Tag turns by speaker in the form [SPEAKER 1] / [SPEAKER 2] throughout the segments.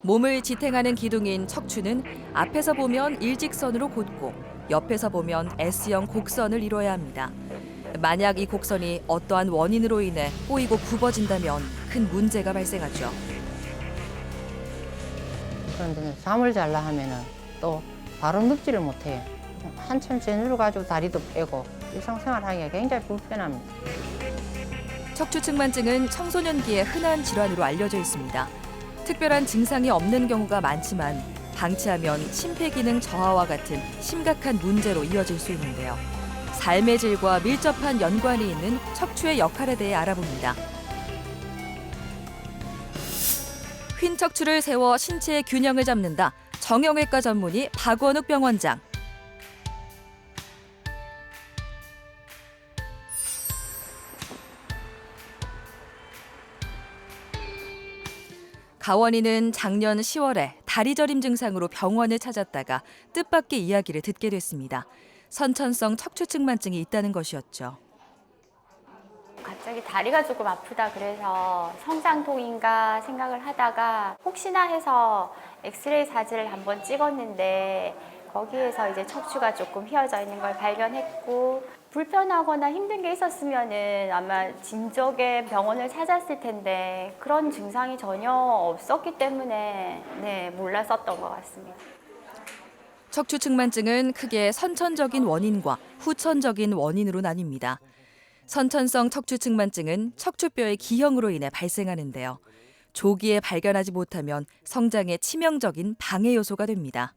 [SPEAKER 1] 몸을 지탱하는 기둥인 척추는 앞에서 보면 일직선으로 곧고 옆에서 보면 S형 곡선을 이뤄야 합니다. 만약 이 곡선이 어떠한 원인으로 인해 꼬이고 굽어진다면 큰 문제가 발생하죠.
[SPEAKER 2] 그런데 잠을 잘라 하면은 또 바로 눕지를 못해요. 한참 제누를 가지고 다리도 빼고 일상생활하기가 굉장히 불편합니다.
[SPEAKER 1] 척추측만증은 청소년기의 흔한 질환으로 알려져 있습니다. 특별한 증상이 없는 경우가 많지만 방치하면 심폐기능 저하와 같은 심각한 문제로 이어질 수 있는데요. 삶의 질과 밀접한 연관이 있는 척추의 역할에 대해 알아봅니다. 휜 척추를 세워 신체의 균형을 잡는다. 정형외과 전문의 박원욱 병원장. 가원이는 작년 10월에 다리 저림 증상으로 병원을 찾았다가 뜻밖의 이야기를 듣게 됐습니다. 선천성 척추측만증이 있다는 것이었죠.
[SPEAKER 3] 갑자기 다리가 조금 아프다 그래서 성장통인가 생각을 하다가 혹시나 해서 엑스레이 사진을 한번 찍었는데 거기에서 이제 척추가 조금 휘어져 있는 걸 발견했고 불편하거나 힘든 게 있었으면은 아마 진작에 병원을 찾았을 텐데 그런 증상이 전혀 없었기 때문에 몰랐었던 것 같습니다.
[SPEAKER 1] 척추측만증은 크게 선천적인 원인과 후천적인 원인으로 나뉩니다. 선천성 척추측만증은 척추뼈의 기형으로 인해 발생하는데요. 조기에 발견하지 못하면 성장에 치명적인 방해 요소가 됩니다.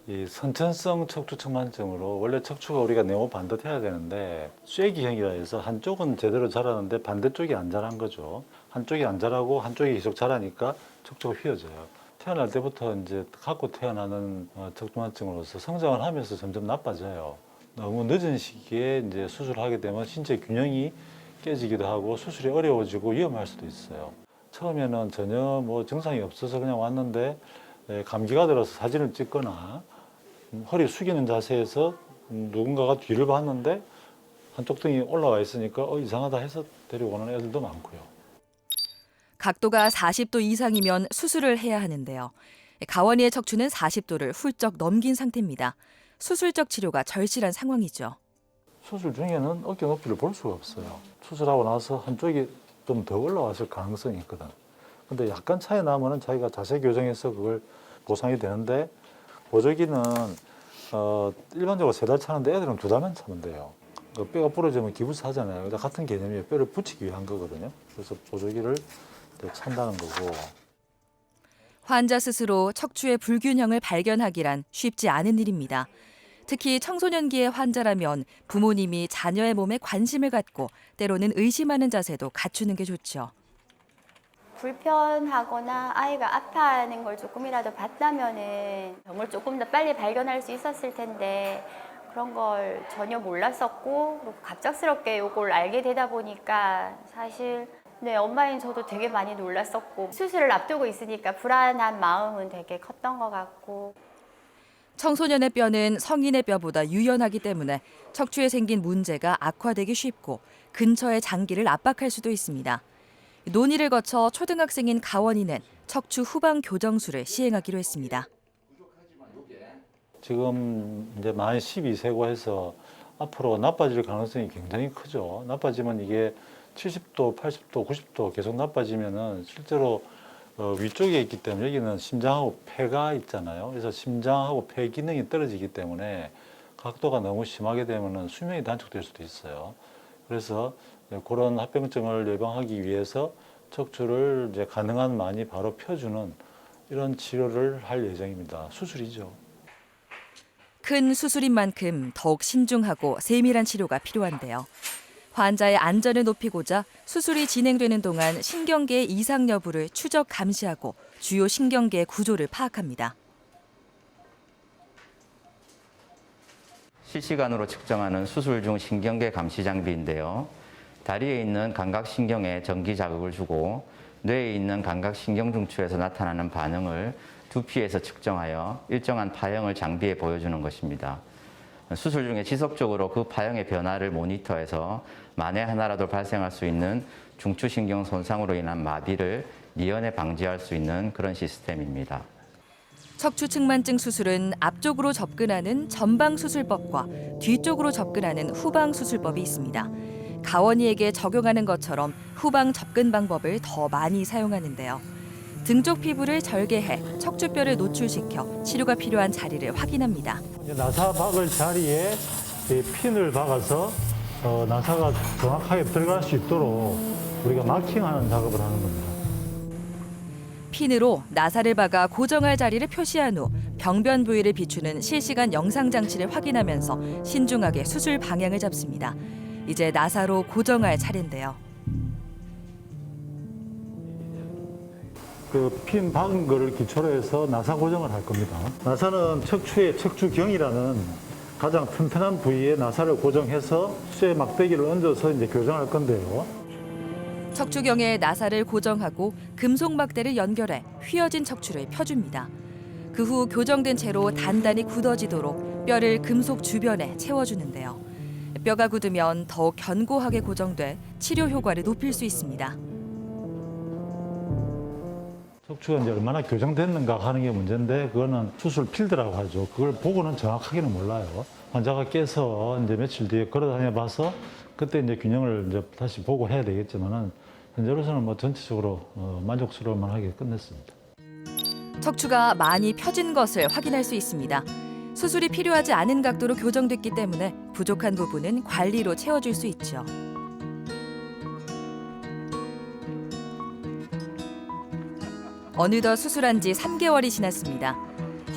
[SPEAKER 4] 이 선천성 척추측만증으로 원래 척추가 우리가 네모 반듯해야 되는데 쇠기형이라 해서 한쪽은 제대로 자라는데 반대쪽이 안 자란 거죠. 한쪽이 안 자라고 한쪽이 계속 자라니까 척추가 휘어져요. 태어날 때부터 이제 갖고 태어나는 척추만증으로서 성장을 하면서 점점 나빠져요. 너무 늦은 시기에 이제 수술을 하게 되면 신체 균형이 깨지기도 하고 수술이 어려워지고 위험할 수도 있어요. 처음에는 전혀 뭐 증상이 없어서 그냥 왔는데 감기가 들어서 사진을 찍거나 허리 숙이는 자세에서 누군가가 뒤를 봤는데 한쪽 등이 올라와 있으니까 이상하다 해서 데리고 오는 애들도 많고요.
[SPEAKER 1] 각도가 40도 이상이면 수술을 해야 하는데요. 가원이의 척추는 40도를 훌쩍 넘긴 상태입니다. 수술적 치료가 절실한 상황이죠.
[SPEAKER 4] 수술 중에는 어깨 높이를 볼 수가 없어요. 수술하고 나서 한쪽이 좀 더 올라왔을 가능성이 있거든. 근데 약간 차이 나면은 자기가 자세 교정해서 그걸 보상이 되는데 보조기는 일반적으로 3달 차는데 애들은 2달만 차면 돼요. 뼈가 부러지면 기부스 하잖아요. 같은 개념이에요. 뼈를 붙이기 위한 거거든요. 그래서 보조기를 찬다는 거고.
[SPEAKER 1] 환자 스스로 척추의 불균형을 발견하기란 쉽지 않은 일입니다. 특히 청소년기의 환자라면 부모님이 자녀의 몸에 관심을 갖고 때로는 의심하는 자세도 갖추는 게 좋죠.
[SPEAKER 3] 불편하거나 아이가 아파하는 걸 조금이라도 봤다면은 병을 조금 더 빨리 발견할 수 있었을 텐데 그런 걸 전혀 몰랐었고 그리고 갑작스럽게 이걸 알게 되다 보니까 사실 엄마인 저도 되게 많이 놀랐었고 수술을 앞두고 있으니까 불안한 마음은 되게 컸던 것 같고.
[SPEAKER 1] 청소년의 뼈는 성인의 뼈보다 유연하기 때문에 척추에 생긴 문제가 악화되기 쉽고 근처의 장기를 압박할 수도 있습니다. 논의를 거쳐 초등학생인 가원이는 척추 후방 교정술을 시행하기로 했습니다.
[SPEAKER 4] 지금 이제 만 12세고 해서 앞으로 나빠질 가능성이 굉장히 크죠. 나빠지면 이게 70도, 80도, 90도 계속 나빠지면은 실제로 위쪽에 있기 때문에 여기는 심장하고 폐가 있잖아요. 그래서 심장하고 폐 기능이 떨어지기 때문에 각도가 너무 심하게 되면은 수명이 단축될 수도 있어요. 그래서 그런 합병증을 예방하기 위해서 척추를 이제 가능한 많이 바로 펴주는 이런 치료를 할 예정입니다. 수술이죠.
[SPEAKER 1] 큰 수술인 만큼 더욱 신중하고 세밀한 치료가 필요한데요. 환자의 안전을 높이고자 수술이 진행되는 동안 신경계의 이상 여부를 추적 감시하고 주요 신경계의 구조를 파악합니다.
[SPEAKER 5] 실시간으로 측정하는 수술 중 신경계 감시 장비인데요. 다리에 있는 감각신경에 전기 자극을 주고 뇌에 있는 감각신경중추에서 나타나는 반응을 두피에서 측정하여 일정한 파형을 장비에 보여주는 것입니다. 수술 중에 지속적으로 그 파형의 변화를 모니터해서 만에 하나라도 발생할 수 있는 중추신경 손상으로 인한 마비를 미연에 방지할 수 있는 그런 시스템입니다.
[SPEAKER 1] 척추측만증 수술은 앞쪽으로 접근하는 전방 수술법과 뒤쪽으로 접근하는 후방 수술법이 있습니다. 가원이에게 적용하는 것처럼 후방 접근 방법을 더 많이 사용하는데요. 등 쪽 피부를 절개해 척추뼈를 노출시켜 치료가 필요한 자리를 확인합니다.
[SPEAKER 4] 나사 박을 자리에 이 핀을 박아서 나사가 정확하게 들어갈 수 있도록 우리가 마킹하는 작업을 하는 겁니다.
[SPEAKER 1] 핀으로 나사를 박아 고정할 자리를 표시한 후 병변 부위를 비추는 실시간 영상 장치를 확인하면서 신중하게 수술 방향을 잡습니다. 이제 나사로 고정할 차례인데요.
[SPEAKER 4] 그 핀 박은 거를 기초로 해서 나사 고정을 할 겁니다. 나사는 척추의 척추경이라는 가장 튼튼한 부위에 나사를 고정해서 쇠 막대기를 얹어서 이제 교정할 건데요.
[SPEAKER 1] 척추경에 나사를 고정하고 금속 막대를 연결해 휘어진 척추를 펴줍니다. 그 후 교정된 채로 단단히 굳어지도록 뼈를 금속 주변에 채워주는데요. 뼈가 굳으면 더욱 견고하게 고정돼 치료 효과를 높일 수 있습니다.
[SPEAKER 4] 척추가 이제 얼마나 교정됐는가 하는 게 문제인데 그거는 수술 필드라고 하죠. 그걸 보고는 정확하게는 몰라요. 환자가 깨서 이제 며칠 뒤에 걸어다녀 봐서 그때 이제 균형을 이제 다시 보고 해야 되겠지만은 현재로서는 뭐 전체적으로 만족스러울만 하게 끝냈습니다.
[SPEAKER 1] 척추가 많이 펴진 것을 확인할 수 있습니다. 수술이 필요하지 않은 각도로 교정됐기 때문에 부족한 부분은 관리로 채워줄 수 있죠. 어느덧 수술한 지 3개월이 지났습니다.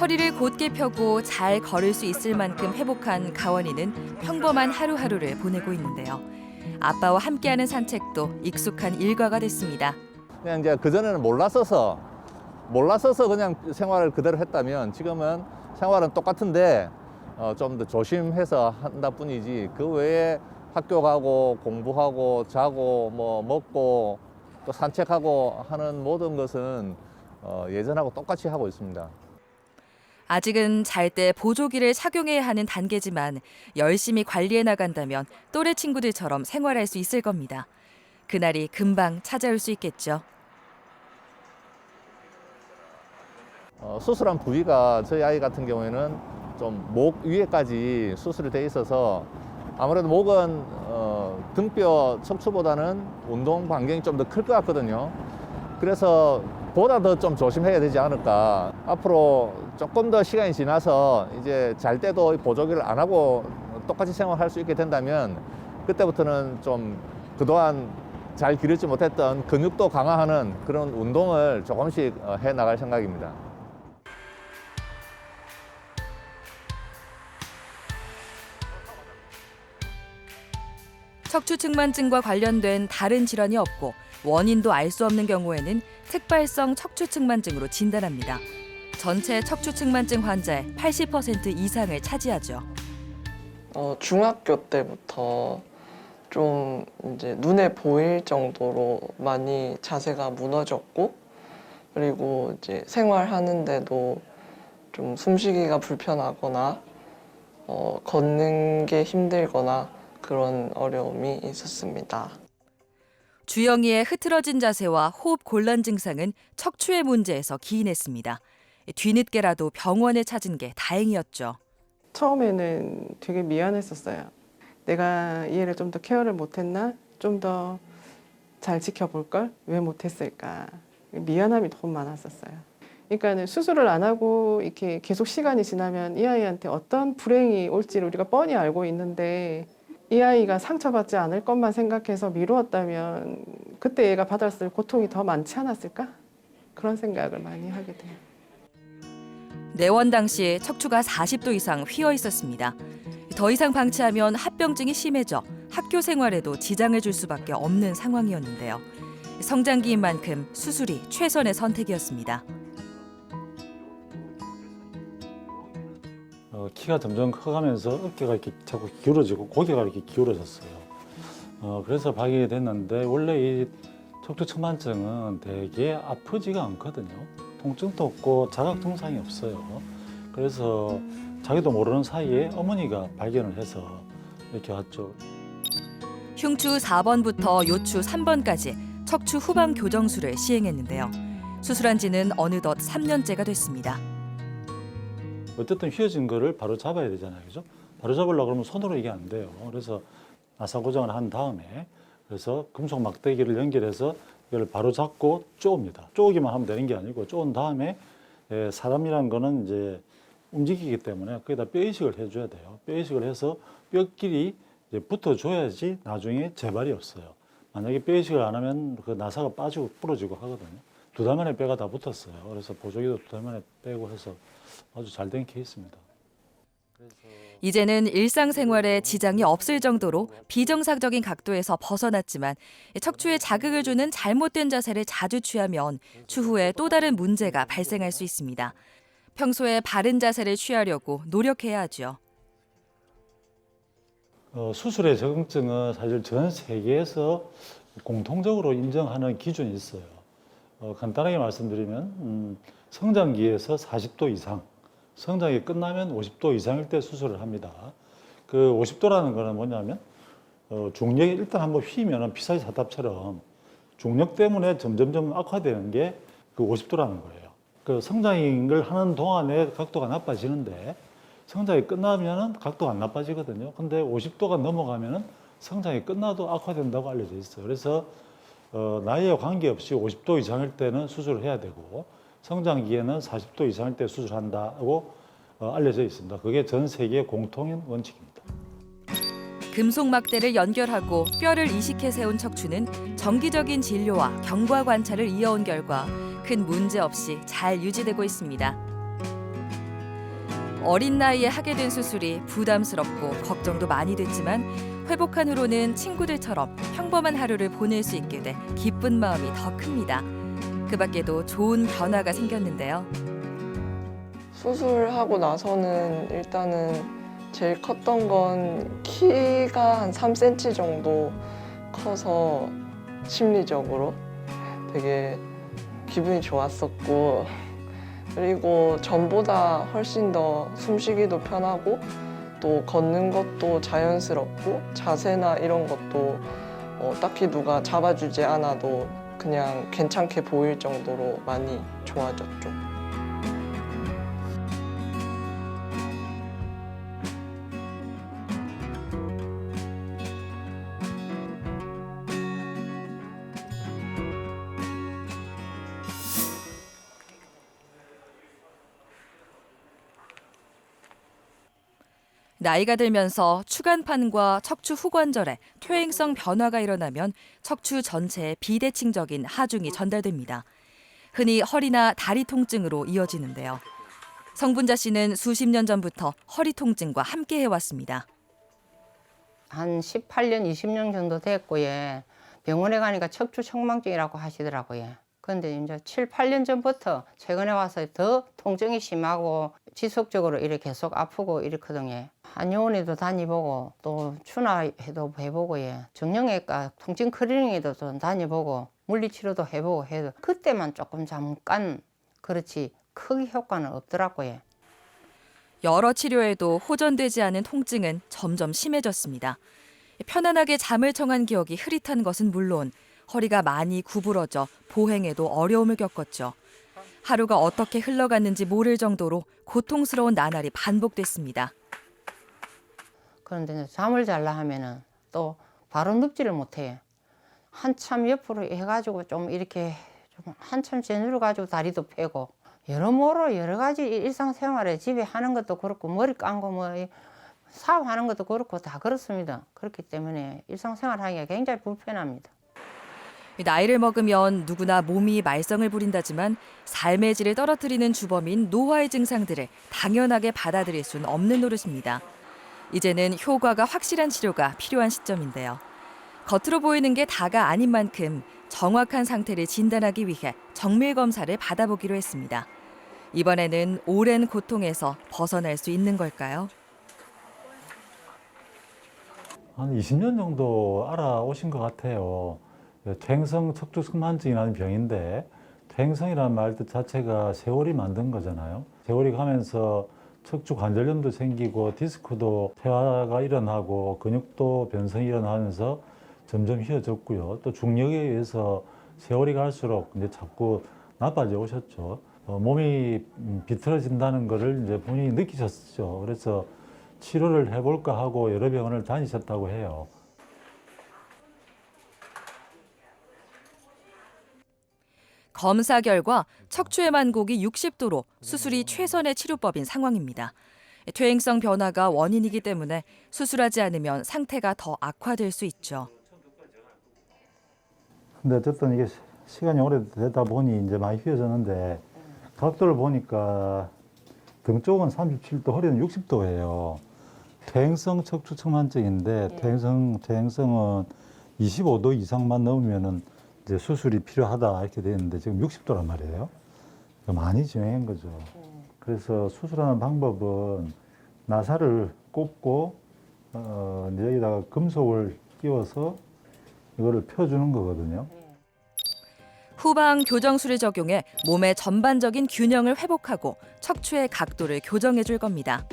[SPEAKER 1] 허리를 곧게 펴고 잘 걸을 수 있을 만큼 회복한 가원이는 평범한 하루하루를 보내고 있는데요. 아빠와 함께하는 산책도 익숙한 일과가 됐습니다.
[SPEAKER 6] 그냥 이제 그전에는 몰랐어서 그냥 생활을 그대로 했다면 지금은 생활은 똑같은데 좀 더 조심해서 한다 뿐이지 그 외에 학교 가고 공부하고 자고 뭐 먹고 또 산책하고 하는 모든 것은 예전하고 똑같이 하고 있습니다.
[SPEAKER 1] 아직은 잘 때 보조기를 착용해야 하는 단계지만 열심히 관리해 나간다면 또래 친구들처럼 생활할 수 있을 겁니다. 그날이 금방 찾아올 수 있겠죠.
[SPEAKER 6] 수술한 부위가 저희 아이 같은 경우에는 좀 목 위에까지 수술이 돼 있어서 아무래도 목은 등뼈 척추보다는 운동 반경이 좀 더 클 것 같거든요. 그래서 보다 더 좀 조심해야 되지 않을까. 앞으로 조금 더 시간이 지나서 이제 잘 때도 보조기를 안 하고 똑같이 생활할 수 있게 된다면 그때부터는 좀 그동안 잘 기르지 못했던 근육도 강화하는 그런 운동을 조금씩 해 나갈 생각입니다.
[SPEAKER 1] 척추측만증과 관련된 다른 질환이 없고 원인도 알 수 없는 경우에는 특발성 척추측만증으로 진단합니다. 전체 척추측만증 환자의 80% 이상을 차지하죠.
[SPEAKER 7] 중학교 때부터 좀 이제 눈에 보일 정도로 많이 자세가 무너졌고, 그리고 이제 생활하는데도 좀 숨쉬기가 불편하거나 걷는 게 힘들거나 그런 어려움이 있었습니다.
[SPEAKER 1] 주영이의 흐트러진 자세와 호흡 곤란 증상은 척추의 문제에서 기인했습니다. 뒤늦게라도 병원을 찾은 게 다행이었죠.
[SPEAKER 8] 처음에는 되게 미안했었어요. 내가 이 애를 좀 더 케어를 못했나? 좀 더 잘 지켜볼 걸? 왜 못했을까? 미안함이 너무 많았었어요. 그러니까는 수술을 안 하고 이렇게 계속 시간이 지나면 이 아이한테 어떤 불행이 올지를 우리가 뻔히 알고 있는데 이 아이가 상처받지 않을 것만 생각해서 미루었다면 그때 얘가 받았을 고통이 더 많지 않았을까? 그런 생각을 많이 하게 돼요.
[SPEAKER 1] 내원 당시 척추가 40도 이상 휘어 있었습니다. 더 이상 방치하면 합병증이 심해져 학교 생활에도 지장을 줄 수밖에 없는 상황이었는데요. 성장기인 만큼 수술이 최선의 선택이었습니다.
[SPEAKER 4] 키가 점점 커가면서 어깨가 이렇게 자꾸 기울어지고 고개가 이렇게 기울어졌어요. 그래서 발견이 됐는데 원래 이 척추측만증은 되게 아프지가 않거든요. 통증도 없고 자각 증상이 없어요. 그래서 자기도 모르는 사이에 어머니가 발견을 해서 이렇게 왔죠.
[SPEAKER 1] 흉추 4번부터 요추 3번까지 척추 후방 교정술을 시행했는데요. 수술한 지는 어느덧 3년째가 됐습니다.
[SPEAKER 4] 어쨌든 휘어진 거를 바로 잡아야 되잖아요. 그죠? 바로 잡으려고 그러면 손으로 이게 안 돼요. 그래서 나사 고정을 한 다음에 그래서 금속 막대기를 연결해서 이걸 바로 잡고 쪼옵니다. 쪼기만 하면 되는 게 아니고 쪼은 다음에 사람이란 거는 이제 움직이기 때문에 거기다 뼈 이식을 해줘야 돼요. 뼈 이식을 해서 뼈끼리 이제 붙어줘야지 나중에 재발이 없어요. 만약에 뼈 이식을 안 하면 그 나사가 빠지고 부러지고 하거든요. 2달 만에 뼈가 다 붙었어요. 그래서 보조기도 2달 만에 빼고 해서 아주 잘 된 케이스입니다.
[SPEAKER 1] 이제는 일상생활에 지장이 없을 정도로 비정상적인 각도에서 벗어났지만 척추에 자극을 주는 잘못된 자세를 자주 취하면 추후에 또 다른 문제가 발생할 수 있습니다. 평소에 바른 자세를 취하려고 노력해야 하죠.
[SPEAKER 4] 수술의 적응증은 사실 전 세계에서 공통적으로 인정하는 기준이 있어요. 간단하게 말씀드리면 성장기에서 40도 이상, 성장이 끝나면 50도 이상일 때 수술을 합니다. 그 50도라는 거는 뭐냐면 중력이 일단 한번 휘면 피사시 사탑처럼 중력 때문에 점점점 악화되는 게 그 50도라는 거예요. 그 성장을 하는 동안에 각도가 나빠지는데 성장이 끝나면은 각도가 안 나빠지거든요. 근데 50도가 넘어가면은 성장이 끝나도 악화된다고 알려져 있어요. 그래서 나이에 관계없이 50도 이상일 때는 수술을 해야 되고 성장기에는 40도 이상일 때 수술한다고 알려져 있습니다. 그게 전 세계 공통인 원칙입니다.
[SPEAKER 1] 금속 막대를 연결하고 뼈를 이식해 세운 척추는 정기적인 진료와 경과 관찰을 이어온 결과 큰 문제 없이 잘 유지되고 있습니다. 어린 나이에 하게 된 수술이 부담스럽고 걱정도 많이 됐지만 회복한 후로는 친구들처럼 평범한 하루를 보낼 수 있게 돼 기쁜 마음이 더 큽니다. 그 밖에도 좋은 변화가 생겼는데요.
[SPEAKER 7] 수술하고 나서는 일단은 제일 컸던 건 키가 한 3cm 정도 커서 심리적으로 되게 기분이 좋았었고, 그리고 전보다 훨씬 더 숨쉬기도 편하고 또 걷는 것도 자연스럽고 자세나 이런 것도 딱히 누가 잡아주지 않아도 그냥 괜찮게 보일 정도로 많이 좋아졌죠.
[SPEAKER 1] 나이가 들면서 추간판과 척추 후관절에 퇴행성 변화가 일어나면 척추 전체에 비대칭적인 하중이 전달됩니다. 흔히 허리나 다리 통증으로 이어지는데요. 성분자 씨는 수십 년 전부터 허리 통증과 함께 해왔습니다.
[SPEAKER 2] 한 18년, 20년 정도 됐고, 예. 병원에 가니까 척추 청망증이라고 하시더라고요. 그런데 이제 7, 8년 전부터 최근에 와서 더 통증이 심하고 지속적으로 이렇게 계속 아프고 이렇거든요. 한의원에도 다니보고 또 추나해도 해보고, 예. 정형외과 통증 클리닉에도 좀 다니보고 물리치료도 해보고 해도 그때만 조금 잠깐 그렇지 크게 효과는 없더라고요.
[SPEAKER 1] 여러 치료에도 호전되지 않은 통증은 점점 심해졌습니다. 편안하게 잠을 청한 기억이 흐릿한 것은 물론 허리가 많이 구부러져 보행에도 어려움을 겪었죠. 하루가 어떻게 흘러갔는지 모를 정도로 고통스러운 나날이 반복됐습니다.
[SPEAKER 2] 그런데 잠을 잘라 하면은 또 바로 눕지를 못해요. 한참 옆으로 해가지고 좀 이렇게 좀 한참 재누르 가지고 다리도 펴고 여러모로 여러 가지 일상생활에 집에 하는 것도 그렇고 머리 감고 뭐 사업하는 것도 그렇고 다 그렇습니다. 그렇기 때문에 일상생활 하기가 굉장히 불편합니다.
[SPEAKER 1] 나이를 먹으면 누구나 몸이 말썽을 부린다지만 삶의 질을 떨어뜨리는 주범인 노화의 증상들을 당연하게 받아들일 수는 없는 노릇입니다. 이제는 효과가 확실한 치료가 필요한 시점인데요. 겉으로 보이는 게 다가 아닌 만큼 정확한 상태를 진단하기 위해 정밀 검사를 받아보기로 했습니다. 이번에는 오랜 고통에서 벗어날 수 있는 걸까요?
[SPEAKER 4] 한 20년 정도 알아오신 것 같아요. 퇴행성 척추 측만증이라는 병인데 퇴행성이라는 말 뜻 자체가 세월이 만든 거잖아요. 세월이 가면서 척추 관절염도 생기고 디스크도 퇴화가 일어나고 근육도 변성이 일어나면서 점점 휘어졌고요. 또 중력에 의해서 세월이 갈수록 이제 자꾸 나빠져 오셨죠. 몸이 비틀어진다는 거를 이제 본인이 느끼셨죠. 그래서 치료를 해볼까 하고 여러 병원을 다니셨다고 해요.
[SPEAKER 1] 검사 결과 척추의 만곡이 60도로 수술이 최선의 치료법인 상황입니다. 퇴행성 변화가 원인이기 때문에 수술하지 않으면 상태가 더 악화될 수 있죠.
[SPEAKER 4] 근데 어쨌든 이게 시간이 오래되다 보니 이제 많이 휘어졌는데 각도를 보니까 등 쪽은 37도, 허리는 60도예요. 퇴행성 척추측만증인데 퇴행성은 25도 이상만 넘으면은 이제 수술이 필요하다 이렇게 되어 있는데 지금 60도란 말이에요. 그러니까 많이 진행한 거죠. 그래서 수술하는 방법은 나사를 꼽고 이제 여기다가 금속을 끼워서 이거를 펴주는 거거든요.
[SPEAKER 1] 후방 교정술을 적용해 몸의 전반적인 균형을 회복하고 척추의 각도를 교정해 줄 겁니다.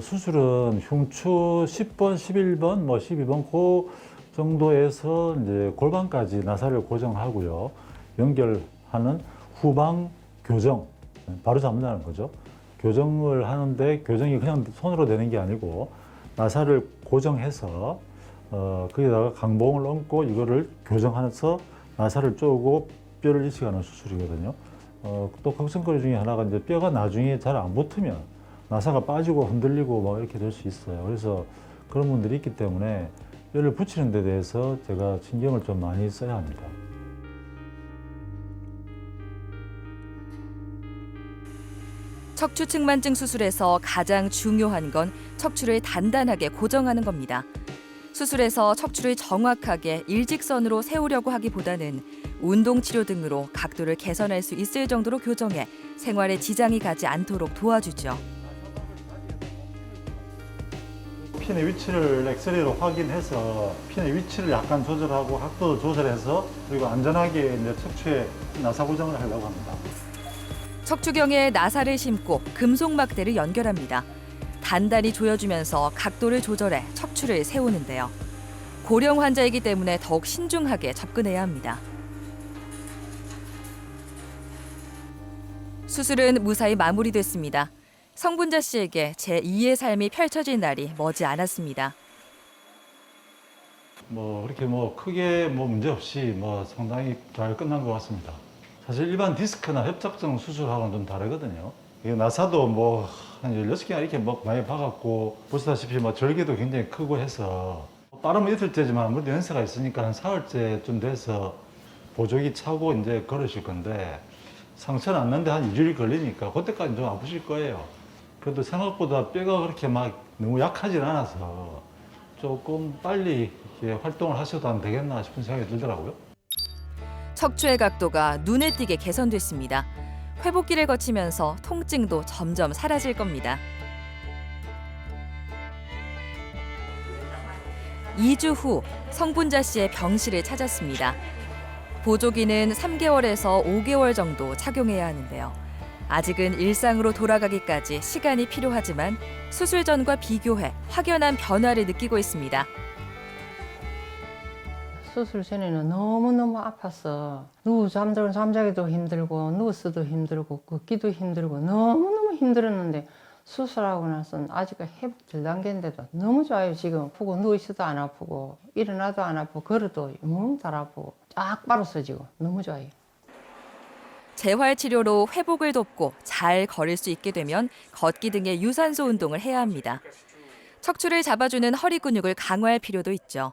[SPEAKER 4] 수술은 흉추 10번, 11번, 뭐 12번 그 정도에서 이제 골반까지 나사를 고정하고요. 연결하는 후방 교정, 바로 잡는다는 거죠. 교정을 하는데 교정이 그냥 손으로 되는 게 아니고 나사를 고정해서 거기다가 강봉을 얹고 이거를 교정해서 나사를 쪼고 뼈를 이식하는 수술이거든요. 또 걱정거리 중에 하나가 이제 뼈가 나중에 잘 안 붙으면 나사가 빠지고 흔들리고 뭐 이렇게 될 수 있어요. 그래서 그런 분들이 있기 때문에 뼈를 붙이는 데 대해서 제가 신경을 좀 많이 써야 합니다.
[SPEAKER 1] 척추측만증 수술에서 가장 중요한 건 척추를 단단하게 고정하는 겁니다. 수술에서 척추를 정확하게 일직선으로 세우려고 하기보다는 운동치료 등으로 각도를 개선할 수 있을 정도로 교정해 생활에 지장이 가지 않도록 도와주죠.
[SPEAKER 4] 핀의 위치를 엑스레이로 확인해서 핀의 위치를 약간 조절하고 각도도 조절해서 그리고 안전하게 이제 척추에 나사 고정을 하려고 합니다.
[SPEAKER 1] 척추경에 나사를 심고 금속 막대를 연결합니다. 단단히 조여주면서 각도를 조절해 척추를 세우는데요. 고령 환자이기 때문에 더욱 신중하게 접근해야 합니다. 수술은 무사히 마무리됐습니다. 성분자 씨에게 제2의 삶이 펼쳐질 날이 머지 않았습니다.
[SPEAKER 4] 뭐 그렇게 뭐 크게 뭐 문제 없이 뭐 상당히 잘 끝난 것 같습니다. 사실 일반 디스크나 협착성 수술하고는 좀 다르거든요. 이게 나사도 뭐 한 16개나 이렇게 뭐 많이 박았고 보시다시피 뭐 절개도 굉장히 크고 해서 빠르면 이틀째지만 아무래도 연세가 있으니까 한 사흘째쯤 돼서 보조기 차고 이제 걸으실 건데 상처 났는데 한 2주일 걸리니까 그때까지 좀 아프실 거예요. 그래도 생각보다 뼈가 그렇게 막 너무 약하진 않아서 조금 빨리 이렇게 활동을 하셔도 안 되겠나 싶은 생각이 들더라고요.
[SPEAKER 1] 척추의 각도가 눈에 띄게 개선됐습니다. 회복기를 거치면서 통증도 점점 사라질 겁니다. 2주 후 성분자 씨의 병실을 찾았습니다. 보조기는 3개월에서 5개월 정도 착용해야 하는데요. 아직은 일상으로 돌아가기까지 시간이 필요하지만 수술 전과 비교해 확연한 변화를 느끼고 있습니다.
[SPEAKER 2] 수술 전에는 너무너무 아팠어. 잠자기도 힘들고 누워서도 힘들고 걷기도 힘들고 너무너무 힘들었는데 수술하고 나서는 아직 회복될 단계인데도 너무 좋아요. 지금 아프고 누워있어도 안 아프고 일어나도 안 아프고 걸어도 너무 잘 아프고 쫙 빨았어 지금. 너무 좋아요.
[SPEAKER 1] 재활치료로 회복을 돕고 잘 걸을 수 있게 되면 걷기 등의 유산소 운동을 해야 합니다. 척추를 잡아주는 허리 근육을 강화할 필요도 있죠.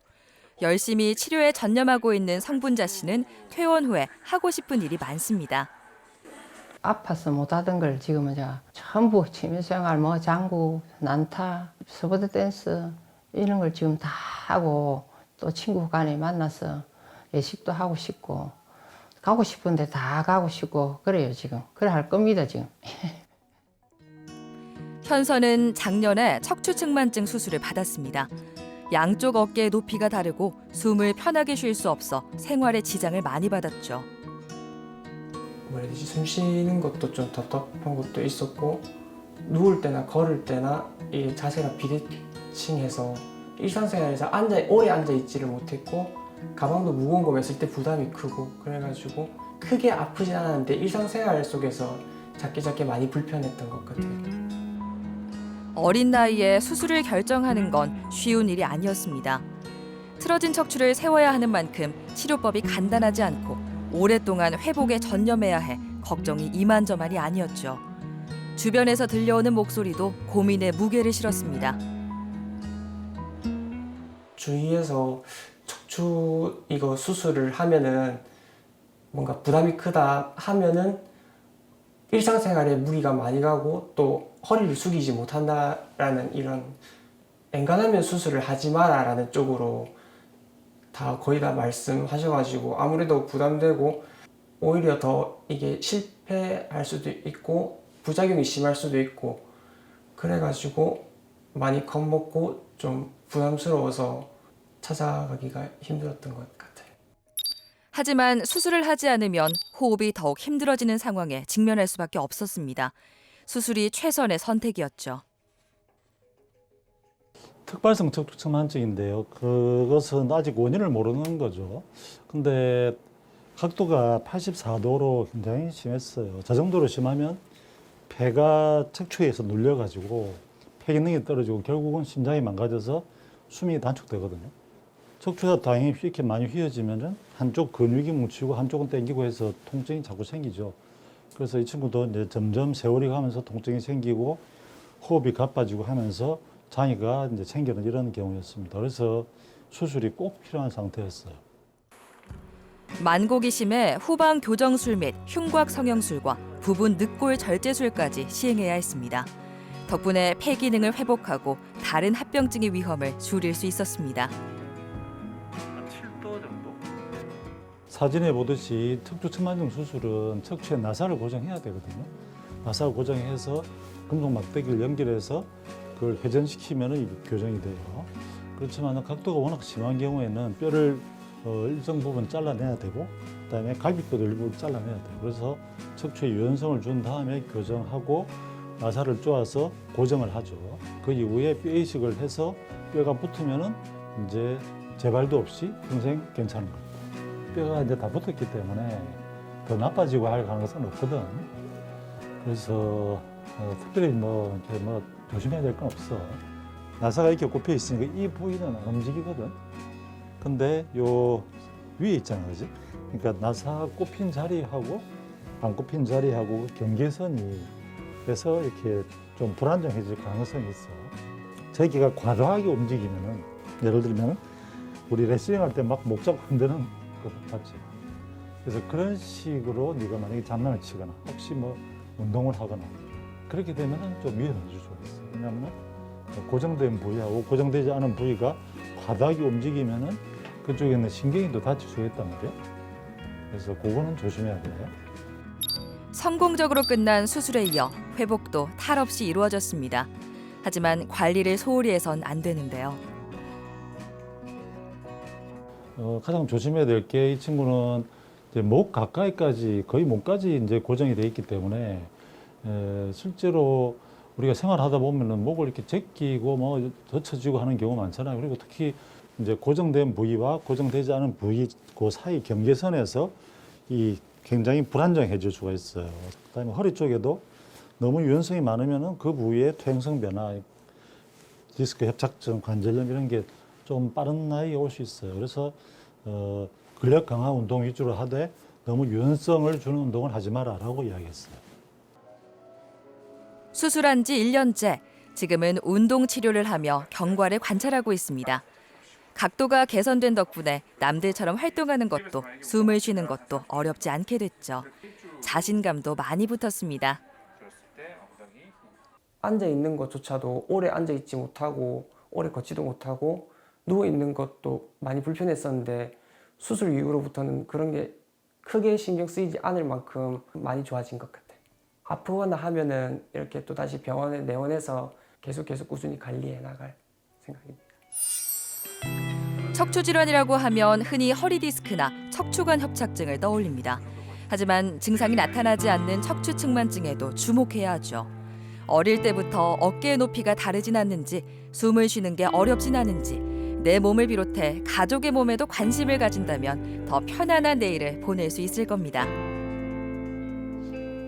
[SPEAKER 1] 열심히 치료에 전념하고 있는 성분자 씨는 퇴원 후에 하고 싶은 일이 많습니다.
[SPEAKER 2] 아파서 못하던 걸 지금은 전부 취미생활, 뭐 장구, 난타, 스포츠 댄스 이런 걸 지금 다 하고 또 친구 간에 만나서 예식도 하고 싶고 가고 싶은데 다 가고 싶고 그래요 지금. 그래 할 겁니다 지금.
[SPEAKER 1] 현선은 작년에 척추측만증 수술을 받았습니다. 양쪽 어깨의 높이가 다르고 숨을 편하게 쉴 수 없어 생활에 지장을 많이 받았죠.
[SPEAKER 9] 뭐라든지 숨 쉬는 것도 좀 답답한 것도 있었고 누울 때나 걸을 때나 이 자세가 비대칭해서 일상생활에서 오래 앉아 있지를 못했고 가방도 무거운 거 맸을 때 부담이 크고 그래가지고 크게 아프진 않았는데 일상생활 속에서 작게 많이 불편했던 것 같아요.
[SPEAKER 1] 어린 나이에 수술을 결정하는 건 쉬운 일이 아니었습니다. 틀어진 척추를 세워야 하는 만큼 치료법이 간단하지 않고 오랫동안 회복에 전념해야 해 걱정이 이만저만이 아니었죠. 주변에서 들려오는 목소리도 고민에 무게를 실었습니다.
[SPEAKER 9] 주위에서 척추 이거 수술을 하면은 뭔가 부담이 크다 하면은 일상생활에 무리가 많이 가고 또 허리를 숙이지 못한다라는 이런 엔간하면 수술을 하지 마라라는 쪽으로 다 거의 다 말씀하셔가지고 아무래도 부담되고 오히려 더 이게 실패할 수도 있고 부작용이 심할 수도 있고 그래가지고 많이 겁먹고 좀 부담스러워서 찾아가기가 힘들었던 것 같아요.
[SPEAKER 1] 하지만 수술을 하지 않으면 호흡이 더욱 힘들어지는 상황에 직면할 수밖에 없었습니다. 수술이 최선의 선택이었죠.
[SPEAKER 4] 특발성 척추측만증인데요. 그것은 아직 원인을 모르는 거죠. 근데 각도가 84도로 굉장히 심했어요. 저 정도로 심하면 폐가 척추에서 눌려가지고 폐 기능이 떨어지고 결국은 심장이 망가져서 숨이 단축되거든요. 척추가 당연히 이렇게 많이 휘어지면은 한쪽 근육이 뭉치고 한쪽은 당기고 해서 통증이 자꾸 생기죠. 그래서 이 친구도 이제 점점 세월이 가면서 통증이 생기고 호흡이 가빠지고 하면서 장애가 이제 생기는 이런 경우였습니다. 그래서 수술이 꼭 필요한 상태였어요.
[SPEAKER 1] 만곡이 심해 후방 교정술 및 흉곽 성형술과 부분 늑골 절제술까지 시행해야 했습니다. 덕분에 폐 기능을 회복하고 다른 합병증의 위험을 줄일 수 있었습니다.
[SPEAKER 4] 7도 정도? 사진에 보듯이 척추측만증 수술은 척추의 나사를 고정해야 되거든요. 나사를 고정해서 금속 막대기를 연결해서 그걸 회전시키면 이게 교정이 돼요. 그렇지만 각도가 워낙 심한 경우에는 뼈를 일정 부분 잘라내야 되고 그다음에 갈비뼈도 일부 잘라내야 돼요. 그래서 척추에 유연성을 준 다음에 교정하고 나사를 쪼아서 고정을 하죠. 그 이후에 뼈 이식을 해서 뼈가 붙으면은 이제 재발도 없이 평생 괜찮은 겁니다. 뼈가 이제 다 붙었기 때문에 더 나빠지고 할 가능성은 없거든. 그래서 특별히 이렇게 조심해야 될 건 없어. 나사가 이렇게 꼽혀 있으니까 이 부위는 안 움직이거든. 근데 요 위에 있잖아, 그지? 그러니까 나사 꼽힌 자리하고 안 꼽힌 자리하고 경계선이 그래서 이렇게 좀 불안정해질 가능성이 있어. 저기가 과도하게 움직이면은 예를 들면 우리 레슬링 할 때 막 목 잡고 흔드는 거 봤지? 그래서 그런 식으로 네가 만약에 장난을 치거나 혹시 운동을 하거나 그렇게 되면은 좀 위험해질 수가 있어. 왜냐하면 고정된 부위하고 고정되지 않은 부위가 과다하게 움직이면은 그쪽에 있는 신경이 또 다칠 수가 있단 말이야. 그래서 그거는 조심해야 돼요.
[SPEAKER 1] 성공적으로 끝난 수술에 이어 회복도 탈 없이 이루어졌습니다. 하지만 관리를 소홀히 해선 안 되는데요.
[SPEAKER 4] 가장 조심해야 될 게 이 친구는 이제 목 가까이까지 거의 몸까지 이제 고정이 돼 있기 때문에 실제로 우리가 생활하다 보면은 목을 이렇게 제끼고 젖혀지고 하는 경우 많잖아요. 그리고 특히 이제 고정된 부위와 고정되지 않은 부위 그 사이 경계선에서 이 굉장히 불안정해질 수가 있어요. 그다음에 허리 쪽에도 너무 유연성이 많으면은 그 부위에 퇴행성 변화, 디스크 협착증, 관절염 이런 게 좀 빠른 나이에 올 수 있어요. 그래서 근력 강화 운동 위주로 하되 너무 유연성을 주는 운동을 하지 마라라고 이야기했어요.
[SPEAKER 1] 수술한 지 1년째, 지금은 운동 치료를 하며 경과를 관찰하고 있습니다. 각도가 개선된 덕분에 남들처럼 활동하는 것도 숨을 쉬는 것도 어렵지 않게 됐죠. 자신감도 많이 붙었습니다.
[SPEAKER 9] 앉아 있는 것조차도 오래 앉아 있지 못하고 오래 걷지도 못하고 누워 있는 것도 많이 불편했었는데 수술 이후로부터는 그런 게 크게 신경 쓰이지 않을 만큼 많이 좋아진 것 같아요. 아프거나 하면은 이렇게 또 다시 병원에 내원해서 계속 꾸준히 관리해 나갈 생각입니다.
[SPEAKER 1] 척추 질환이라고 하면 흔히 허리 디스크나 척추관 협착증을 떠올립니다. 하지만 증상이 나타나지 않는 척추측만증에도 주목해야 하죠. 어릴 때부터 어깨 높이가 다르진 않는지, 숨을 쉬는 게 어렵진 않은지, 내 몸을 비롯해 가족의 몸에도 관심을 가진다면 더 편안한 내일을 보낼 수 있을 겁니다.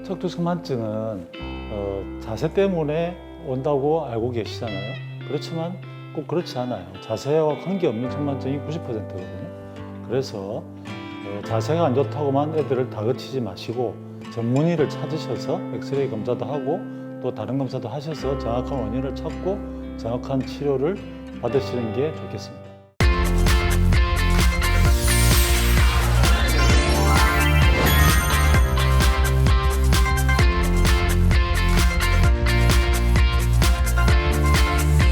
[SPEAKER 4] 척추측만증은 자세 때문에 온다고 알고 계시잖아요. 그렇지만 꼭 그렇지 않아요. 자세와 관계없는 측만증이 90%거든요. 그래서 자세가 안 좋다고만 애들을 다그치지 마시고 전문의를 찾으셔서 엑스레이 검사도 하고 또 다른 검사도 하셔서 정확한 원인을 찾고 정확한 치료를 받으시는 게 좋겠습니다.